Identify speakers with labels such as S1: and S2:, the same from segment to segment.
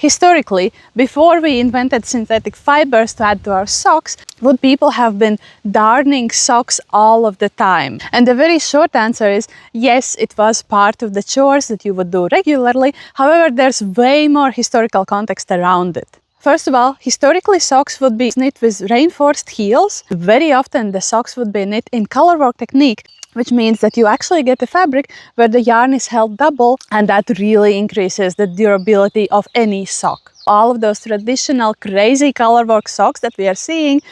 S1: Historically, before we invented synthetic fibers to add to our socks, would people have been darning socks all of the time? And the very short answer is yes, it was part of the chores that you would do regularly. However, there's way more historical context around it. First of all, historically socks would be knit with reinforced heels. Very often the socks would be knit in colorwork technique, which means that you actually get a fabric where the yarn is held double, and that really increases the durability of any sock. All of those traditional crazy colorwork socks that we are seeing,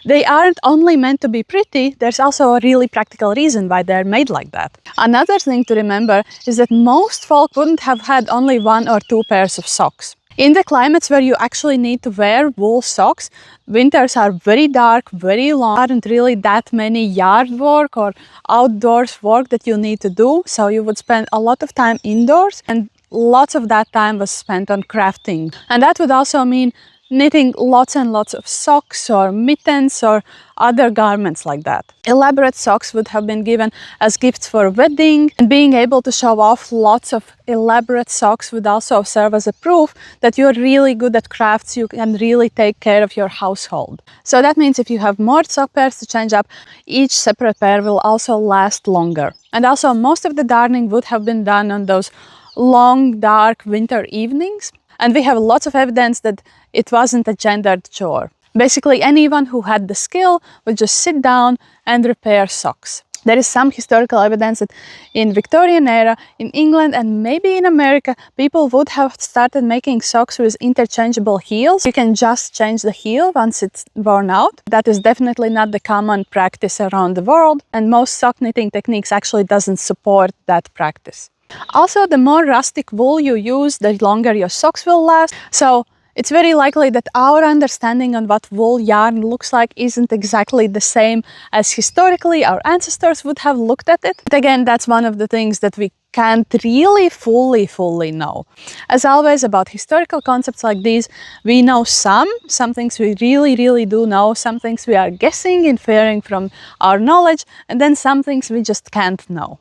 S1: they aren't only meant to be pretty, there's also a really practical reason why they're made like that. Another thing to remember is that most folk wouldn't have had only 1 or 2 pairs of socks. In the climates where you actually need to wear wool socks, winters are very dark, very long. There aren't really that many yard work or outdoors work that you need to do, so you would spend a lot of time indoors, and lots of that time was spent on crafting. And that would also mean knitting lots and lots of socks or mittens or other garments like that. Elaborate socks would have been given as gifts for a wedding, and being able to show off lots of elaborate socks would also serve as a proof that you're really good at crafts, you can really take care of your household. So that means if you have more sock pairs to change up, each separate pair will also last longer. And also most of the darning would have been done on those long, dark winter evenings. And we have lots of evidence that it wasn't a gendered chore. Basically, anyone who had the skill would just sit down and repair socks. There is some historical evidence that in Victorian era, in England and maybe in America, people would have started making socks with interchangeable heels. You can just change the heel once it's worn out. That is definitely not the common practice around the world, and most sock knitting techniques actually doesn't support that practice. Also, the more rustic wool you use, the longer your socks will last. So it's very likely that our understanding on what wool yarn looks like isn't exactly the same as historically our ancestors would have looked at it. But again, that's one of the things that we can't really fully know. As always, about historical concepts like these, we know some things we really do know, some things we are guessing, inferring from our knowledge, and then some things we just can't know.